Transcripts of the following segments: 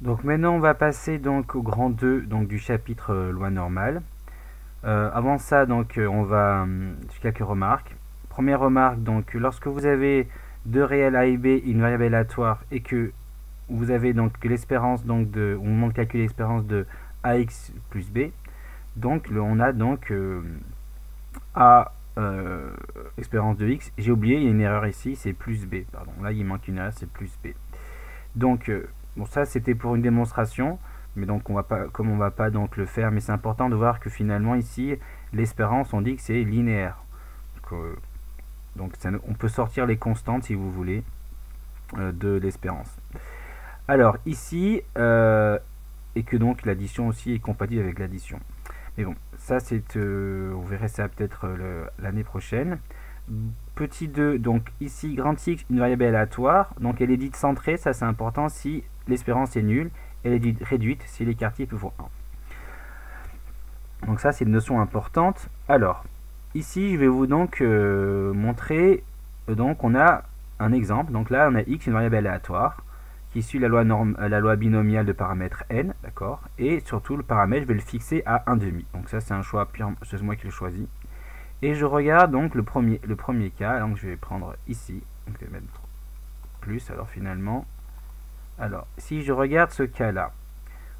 Donc maintenant on va passer donc au grand 2 donc du chapitre loi normale. Avant ça donc on va quelques remarques. Première remarque, donc lorsque vous avez deux réels a et b et une variable aléatoire et que vous avez donc l'espérance donc de on demande de calculer l'espérance de ax plus b, donc on a donc a espérance de x. J'ai oublié, il y a une erreur ici, c'est plus b, pardon, là il manque une erreur, c'est plus b. Donc bon, ça c'était pour une démonstration, mais donc on va pas, comme on va pas donc le faire, mais c'est important de voir que finalement ici l'espérance, on dit que c'est linéaire. Donc ça, on peut sortir les constantes si vous voulez de l'espérance. Alors ici et que donc l'addition aussi est compatible avec l'addition. Mais bon, ça c'est vous verrez ça peut-être l'année prochaine. Petit 2, donc ici grand X, une variable aléatoire, donc elle est dite centrée, ça c'est important si l'espérance est nulle, elle est dite réduite si l'écart type vaut 1. Donc ça c'est une notion importante. Alors, ici je vais vous donc montrer, donc on a un exemple, donc là on a X, une variable aléatoire, qui suit la loi binomiale de paramètres n, d'accord, et surtout le paramètre je vais le fixer à 1,5. Donc ça c'est un choix pur, c'est moi qui le choisis. Et je regarde donc le premier cas, donc je vais prendre ici, donc je vais mettre plus, alors finalement, alors si je regarde ce cas là,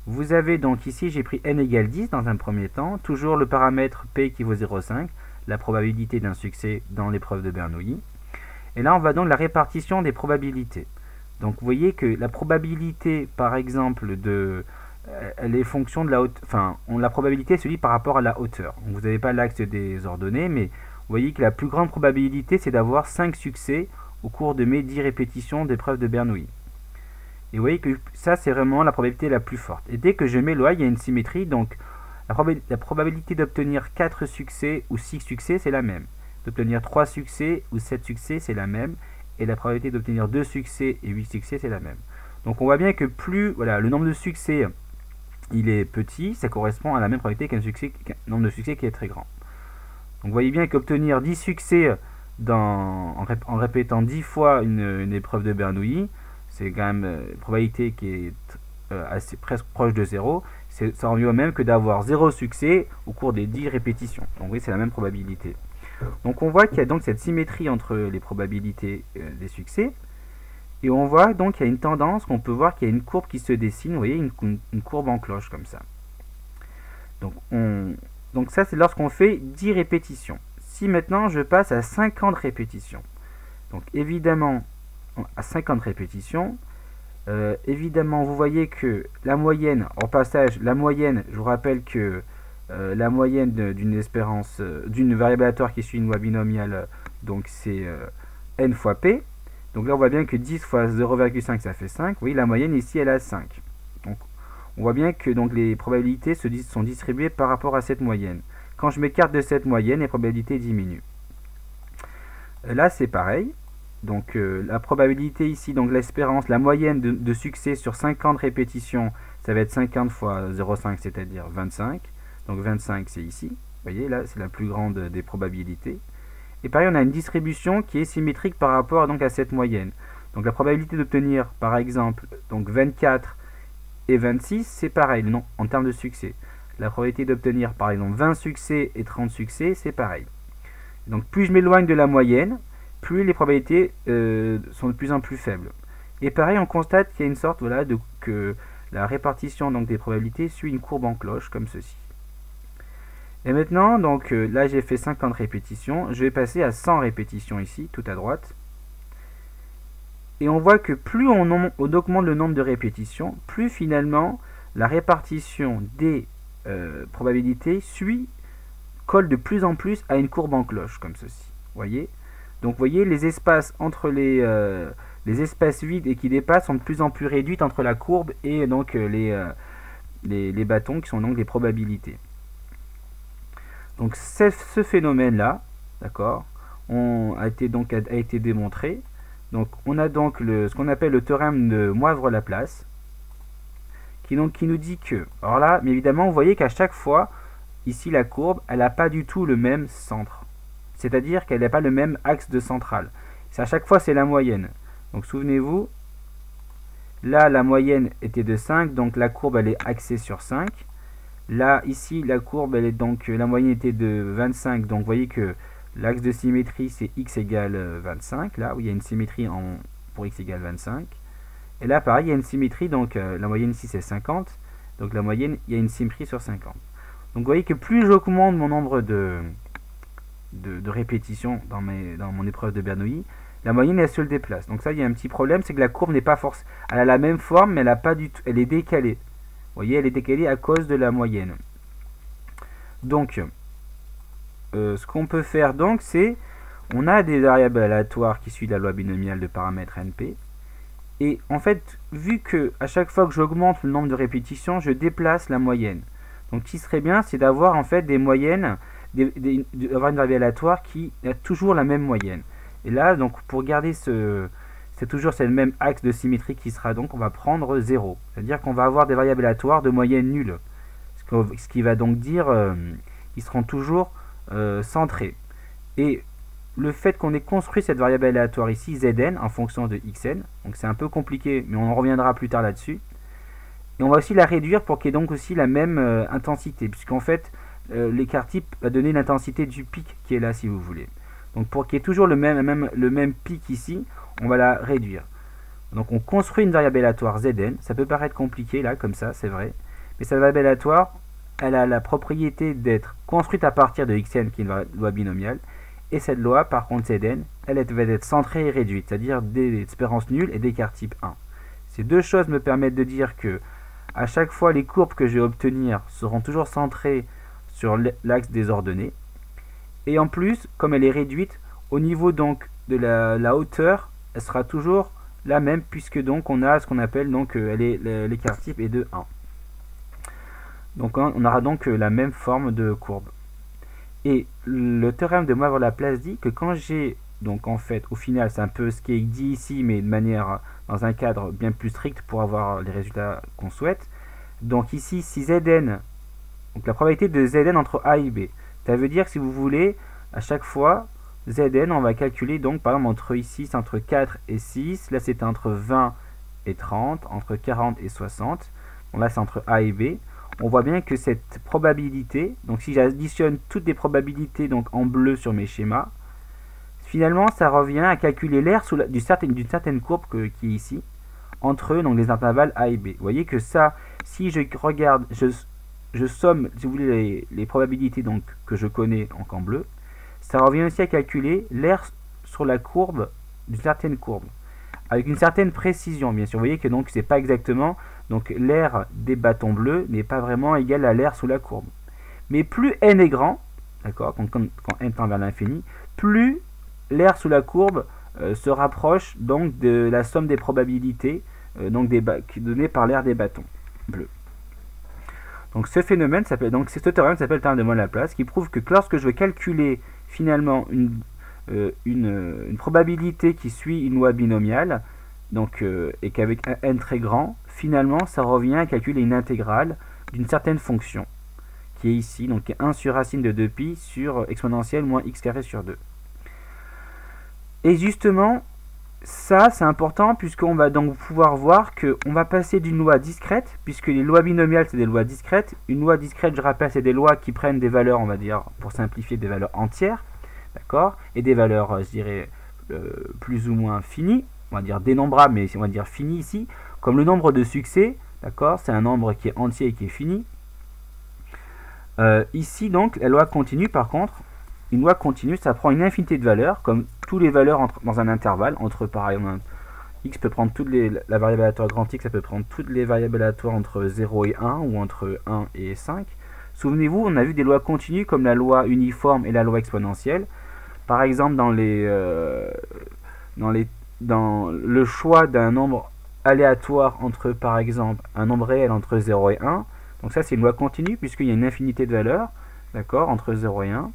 vous avez donc ici, j'ai pris n égale 10 dans un premier temps, toujours le paramètre p qui vaut 0,5, la probabilité d'un succès dans l'épreuve de Bernoulli. Et là on va donc la répartition des probabilités. Donc vous voyez que la probabilité par exemple de elle est fonction de la hauteur, enfin la probabilité se lit par rapport à la hauteur. Donc, vous n'avez pas l'axe des ordonnées, mais vous voyez que la plus grande probabilité c'est d'avoir 5 succès au cours de mes 10 répétitions d'épreuve de Bernoulli. Et vous voyez que ça c'est vraiment la probabilité la plus forte. Et dès que je m'éloigne, il y a une symétrie, donc la probabilité d'obtenir 4 succès ou 6 succès c'est la même. D'obtenir 3 succès ou 7 succès c'est la même. Et la probabilité d'obtenir 2 succès et 8 succès c'est la même. Donc on voit bien que plus voilà, le nombre de succès il est petit, ça correspond à la même probabilité qu'un nombre de succès qui est très grand. Donc vous voyez bien qu'obtenir 10 succès en répétant 10 fois une épreuve de Bernoulli, c'est quand même une probabilité qui est presque proche de 0. Ça revient au même que d'avoir 0 succès au cours des 10 répétitions. Donc oui, c'est la même probabilité. Donc on voit qu'il y a donc cette symétrie entre les probabilités des succès. Et on voit donc qu'il y a une tendance, qu'on peut voir qu'il y a une courbe qui se dessine, vous voyez, une courbe en cloche comme ça. Donc ça c'est lorsqu'on fait 10 répétitions. Si maintenant je passe à 50 répétitions, donc évidemment à 50 répétitions, évidemment vous voyez que la moyenne, en passage, la moyenne, je vous rappelle que la moyenne d'une espérance, d'une variable aléatoire qui suit une loi binomiale, donc c'est n fois p. Donc là on voit bien que 10 fois 0,5 ça fait 5. Oui, la moyenne ici elle a 5. Donc on voit bien que donc, les probabilités sont distribuées par rapport à cette moyenne. Quand je m'écarte de cette moyenne, les probabilités diminuent. Là c'est pareil. Donc la probabilité ici, donc l'espérance, la moyenne de succès sur 50 répétitions, ça va être 50 fois 0,5, c'est-à-dire 25. Donc 25 c'est ici. Vous voyez là c'est la plus grande des probabilités. Et pareil, on a une distribution qui est symétrique par rapport donc, à cette moyenne. Donc la probabilité d'obtenir, par exemple, donc 24 et 26, c'est pareil, non, en termes de succès. La probabilité d'obtenir, par exemple, 20 succès et 30 succès, c'est pareil. Donc plus je m'éloigne de la moyenne, plus les probabilités sont de plus en plus faibles. Et pareil, on constate qu'il y a une sorte, voilà, que la répartition donc, des probabilités suit une courbe en cloche, comme ceci. Et maintenant, donc là j'ai fait 50 répétitions, je vais passer à 100 répétitions ici, tout à droite. Et on voit que plus on augmente le nombre de répétitions, plus finalement la répartition des probabilités colle de plus en plus à une courbe en cloche, comme ceci. Voyez. Donc vous voyez, les espaces entre les espaces vides et qui dépassent sont de plus en plus réduits entre la courbe et donc les bâtons qui sont donc les probabilités. Donc ce phénomène-là, d'accord, a été démontré. Donc on a donc ce qu'on appelle le théorème de Moivre-Laplace, qui nous dit que, alors là, mais évidemment, vous voyez qu'à chaque fois, ici la courbe, elle n'a pas du tout le même centre. C'est-à-dire qu'elle n'a pas le même axe de centrale. À chaque fois, c'est la moyenne. Donc souvenez-vous, Là, la moyenne était de 5, donc la courbe elle est axée sur 5. Là, ici, la courbe, elle est donc, la moyenne était de 25, donc vous voyez que l'axe de symétrie, c'est x égale 25, là où il y a une symétrie pour x égale 25. Et là, pareil, il y a une symétrie, donc la moyenne ici, c'est 50, donc la moyenne, il y a une symétrie sur 50. Donc vous voyez que plus j'augmente mon nombre de répétitions dans mon épreuve de Bernoulli, la moyenne, elle se le déplace. Donc ça, il y a un petit problème, c'est que la courbe n'est pas forcément... Elle a la même forme, mais elle a pas du tout, elle est décalée. Vous voyez, elle est décalée à cause de la moyenne. Donc, ce qu'on peut faire, donc, c'est... On a des variables aléatoires qui suivent la loi binomiale de paramètres NP. Et en fait, vu que à chaque fois que j'augmente le nombre de répétitions, je déplace la moyenne. Donc, ce qui serait bien, c'est d'avoir en fait des moyennes, d'avoir une variable aléatoire qui a toujours la même moyenne. Et là, donc, pour garder c'est toujours le même axe de symétrie qui sera donc, on va prendre 0. C'est-à-dire qu'on va avoir des variables aléatoires de moyenne nulle. Ce qui va donc dire qu'ils seront toujours centrés. Et le fait qu'on ait construit cette variable aléatoire ici, Zn, en fonction de Xn, donc c'est un peu compliqué, mais on en reviendra plus tard là-dessus. Et on va aussi la réduire pour qu'il y ait donc aussi la même intensité, puisqu'en fait, l'écart type va donner l'intensité du pic qui est là, si vous voulez. Donc pour qu'il y ait toujours le même pic ici, on va la réduire. Donc on construit une variable aléatoire Zn, ça peut paraître compliqué là, comme ça, c'est vrai, mais cette variable aléatoire, elle a la propriété d'être construite à partir de Xn, qui est une loi binomiale, et cette loi, par contre Zn, elle va être centrée et réduite, c'est-à-dire des espérances nulles et d'écart type 1. Ces deux choses me permettent de dire que à chaque fois, les courbes que je vais obtenir seront toujours centrées sur l'axe des ordonnées. Et en plus, comme elle est réduite, au niveau donc de la hauteur, elle sera toujours la même, puisque donc on a ce qu'on appelle donc l'écart type est de 1. Donc on aura donc la même forme de courbe. Et le théorème de Moivre-Laplace dit que quand j'ai, donc en fait, au final, c'est un peu ce qui est dit ici, mais de manière, dans un cadre bien plus strict pour avoir les résultats qu'on souhaite. Donc ici, si Zn, donc la probabilité de Zn entre A et B, ça veut dire que si vous voulez, à chaque fois, Zn, on va calculer, donc par exemple, entre ici, c'est entre 4 et 6, là c'est entre 20 et 30, entre 40 et 60, donc là c'est entre A et B. On voit bien que cette probabilité, donc si j'additionne toutes les probabilités donc en bleu sur mes schémas, finalement ça revient à calculer l'air d'une certaine courbe qui est ici, entre donc les intervalles A et B. Vous voyez que ça, si je regarde, je somme, si vous voulez, les probabilités donc, que je connais donc en bleu, ça revient aussi à calculer l'air sur la courbe d'une certaine courbe, avec une certaine précision, bien sûr. Vous voyez que donc c'est pas exactement... Donc l'air des bâtons bleus n'est pas vraiment égal à l'air sous la courbe. Mais plus n est grand, d'accord, quand n tend vers l'infini, plus l'air sous la courbe se rapproche donc de la somme des probabilités données par l'air des bâtons bleus. Donc ce phénomène s'appelle, donc ce théorème s'appelle le théorème de Moivre-Laplace, qui prouve que lorsque je veux calculer finalement une probabilité qui suit une loi binomiale, donc, et qu'avec un n très grand, finalement, ça revient à calculer une intégrale d'une certaine fonction, qui est ici, donc 1 sur racine de 2pi sur exponentielle moins x carré sur 2. Et justement, ça, c'est important, puisqu'on va donc pouvoir voir qu'on va passer d'une loi discrète, puisque les lois binomiales, c'est des lois discrètes. Une loi discrète, je rappelle, c'est des lois qui prennent des valeurs, on va dire, pour simplifier, des valeurs entières, d'accord, et des valeurs, je dirais, plus ou moins finies, on va dire dénombrable, mais on va dire fini ici, comme le nombre de succès, d'accord, c'est un nombre qui est entier et qui est fini. Ici, donc, la loi continue, par contre, une loi continue, ça prend une infinité de valeurs, comme toutes les valeurs dans un intervalle, entre, par exemple, x peut prendre la variable aléatoire grand X, ça peut prendre toutes les variables aléatoires entre 0 et 1, ou entre 1 et 5. Souvenez-vous, on a vu des lois continues, comme la loi uniforme et la loi exponentielle. Par exemple, dans le choix d'un nombre aléatoire entre, par exemple, un nombre réel entre 0 et 1. Donc ça, c'est une loi continue, puisqu'il y a une infinité de valeurs, d'accord, entre 0 et 1.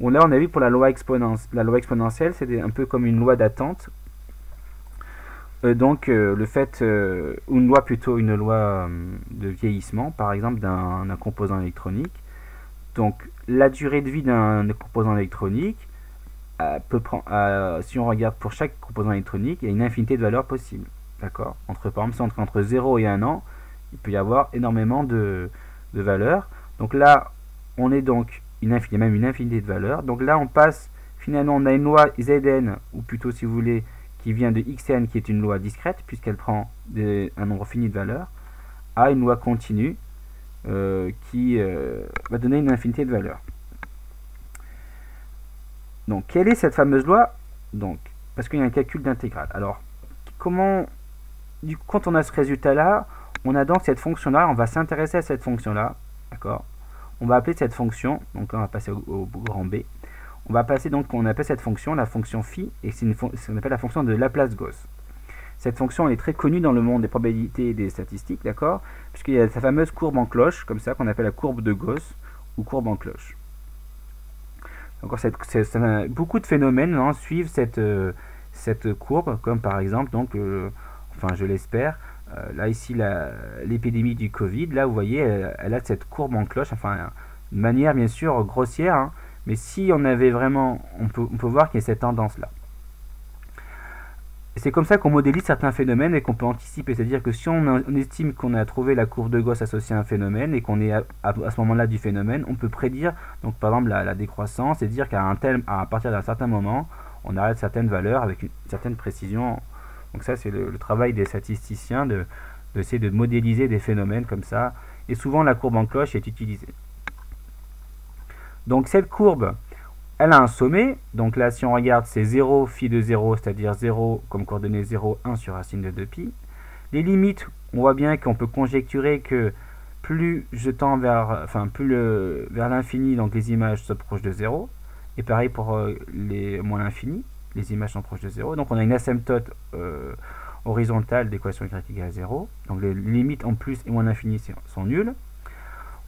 Bon, là, on a vu pour la loi exponentielle, c'est un peu comme une loi d'attente. Le fait, une loi de vieillissement, par exemple, d'un composant électronique. Donc, la durée de vie d'un composant électronique, si on regarde pour chaque composant électronique, il y a une infinité de valeurs possibles. D'accord, par exemple, si entre 0 et 1 an, il peut y avoir énormément de valeurs. Donc là, on est donc il y a même une infinité de valeurs. Donc là, on passe, finalement, on a une loi Zn, ou plutôt, si vous voulez, qui vient de Xn, qui est une loi discrète, puisqu'elle prend un nombre fini de valeurs, à une loi continue, qui va donner une infinité de valeurs. Donc, quelle est cette fameuse loi? Donc, parce qu'il y a un calcul d'intégrale. Alors, quand on a ce résultat-là, on a donc cette fonction-là, on va s'intéresser à cette fonction-là, d'accord? On va appeler cette fonction, donc là on va passer au grand B, on va passer donc, on appelle cette fonction la fonction phi, et c'est ce qu'on appelle la fonction de Laplace-Gauss. Cette fonction elle est très connue dans le monde des probabilités et des statistiques, d'accord? Puisqu'il y a sa fameuse courbe en cloche, comme ça, qu'on appelle la courbe de Gauss, ou courbe en cloche. Encore beaucoup de phénomènes suivent cette courbe, comme par exemple, donc, enfin je l'espère, là ici l'épidémie du Covid, là vous voyez, elle a cette courbe en cloche, enfin de manière bien sûr grossière, hein, mais si on avait vraiment, on peut voir qu'il y a cette tendance là. C'est comme ça qu'on modélise certains phénomènes et qu'on peut anticiper, c'est-à-dire que si on estime qu'on a trouvé la courbe de Gauss associée à un phénomène et qu'on est à ce moment-là du phénomène, on peut prédire donc par exemple la décroissance et dire qu'à partir d'un certain moment, on arrête certaines valeurs avec une certaine précision. Donc ça c'est le travail des statisticiens d'essayer de modéliser des phénomènes comme ça, et souvent la courbe en cloche est utilisée. Donc cette courbe, elle a un sommet, donc là si on regarde c'est 0, phi de 0, c'est-à-dire 0 comme coordonnée 0, 1 sur racine de 2pi. Les limites, on voit bien qu'on peut conjecturer que plus je tends vers l'infini, donc les images se prochent de 0, et pareil pour les moins l'infini, les images sont proches de 0, donc on a une asymptote horizontale d'équation y égale à 0, donc les limites en plus et moins l'infini sont nulles.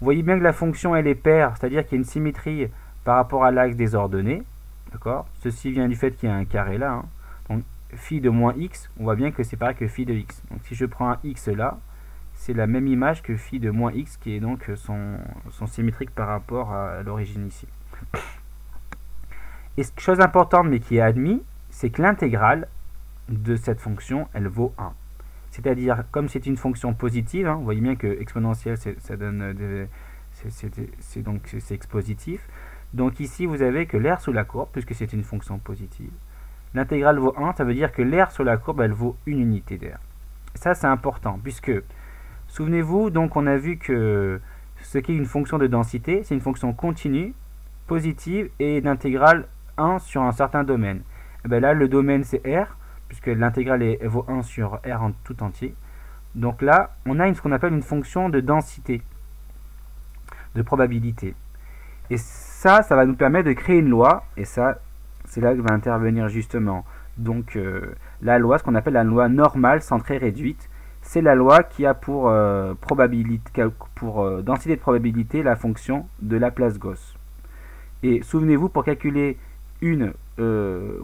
Vous voyez bien que la fonction elle est paire, c'est-à-dire qu'il y a une symétrie par rapport à l'axe des ordonnées, d'accord? Ceci vient du fait qu'il y a un carré là, hein. Donc phi de moins x, on voit bien que c'est pareil que phi de x. Donc si je prends un x là, c'est la même image que phi de moins x qui est donc son symétrique par rapport à l'origine ici. Et chose importante mais qui est admise, c'est que l'intégrale de cette fonction, elle vaut 1. C'est-à-dire, comme c'est une fonction positive, hein, vous voyez bien que exponentielle, ça donne c'est expositif. Donc ici, vous avez que l'aire sous la courbe, puisque c'est une fonction positive. L'intégrale vaut 1, ça veut dire que l'aire sous la courbe, elle vaut une unité d'aire. Ça, c'est important, puisque, souvenez-vous, donc on a vu que ce qui est une fonction de densité, c'est une fonction continue, positive, et d'intégrale 1 sur un certain domaine. Et bien là, le domaine, c'est R, puisque l'intégrale vaut 1 sur R en tout entier. Donc là, on a ce qu'on appelle une fonction de densité, de probabilité. Et ça va nous permettre de créer une loi, et ça, c'est là que va intervenir justement donc la loi, ce qu'on appelle la loi normale centrée réduite. C'est la loi qui a pour densité de probabilité la fonction de Laplace-Gauss. Et souvenez-vous, pour calculer une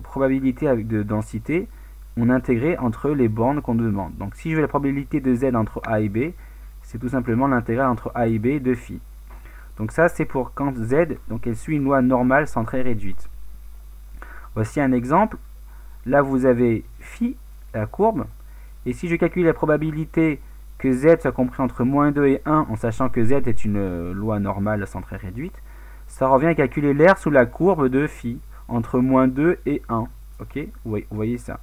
probabilité avec de densité, on intégrait entre les bornes qu'on demande. Donc si je veux la probabilité de z entre a et b, c'est tout simplement l'intégrale entre a et b de phi. Donc ça c'est pour quand z, donc elle suit une loi normale centrée réduite. Voici un exemple. Là vous avez phi, la courbe, et si je calcule la probabilité que z soit compris entre moins 2 et 1, en sachant que z est une loi normale centrée réduite, ça revient à calculer l'aire sous la courbe de phi, entre moins 2 et 1. Ok, vous voyez ça.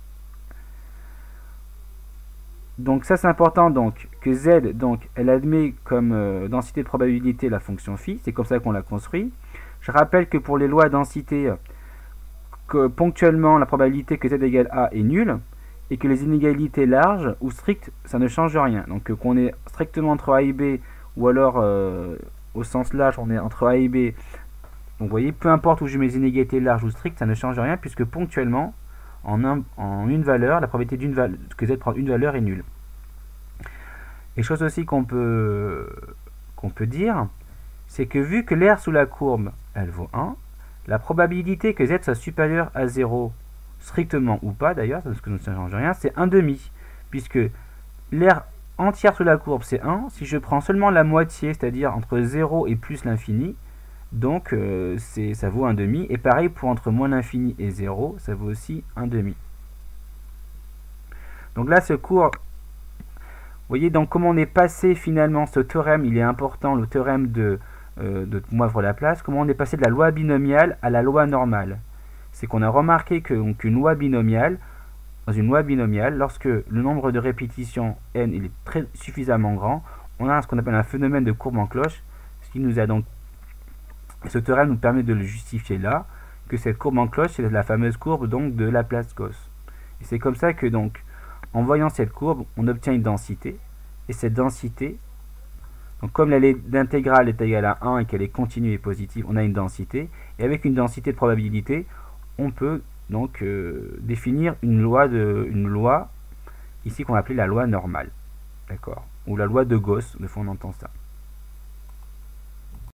Donc ça c'est important, donc que z, donc elle admet comme densité de probabilité la fonction phi, c'est comme ça qu'on l'a construit. Je rappelle que pour les lois densité, que ponctuellement la probabilité que z égale a est nulle, et que les inégalités larges ou strictes, ça ne change rien. Donc qu'on est strictement entre a et b, ou alors au sens large on est entre a et b. Donc vous voyez, peu importe où je mets les inégalités larges ou strictes, ça ne change rien, puisque ponctuellement, en une valeur, la probabilité que z prend une valeur est nulle. Et chose aussi qu'on peut dire, c'est que vu que l'aire sous la courbe, elle vaut 1, la probabilité que z soit supérieur à 0, strictement ou pas d'ailleurs, parce que ça ne change rien, c'est 1/2, puisque l'aire entière sous la courbe c'est 1, si je prends seulement la moitié, c'est-à-dire entre 0 et plus l'infini, donc ça vaut 1/2, et pareil pour entre moins l'infini et 0, ça vaut aussi 1/2. Donc là, ce cours, vous voyez donc comment on est passé finalement, ce théorème, il est important, le théorème de Moivre-Laplace, comment on est passé de la loi binomiale à la loi normale. C'est qu'on a remarqué qu'une loi binomiale, dans une loi binomiale, lorsque le nombre de répétitions n il est suffisamment grand, on a ce qu'on appelle un phénomène de courbe en cloche, ce qui nous a donc, ce théorème nous permet de le justifier là, que cette courbe en cloche, c'est la fameuse courbe donc de Laplace-Gauss. Et c'est comme ça que donc, en voyant cette courbe, on obtient une densité, et cette densité, donc comme l'intégrale est égale à 1 et qu'elle est continue et positive, on a une densité, et avec une densité de probabilité, on peut donc définir une loi ici qu'on va appeler la loi normale, d'accord, ou la loi de Gauss, de fois on entend ça.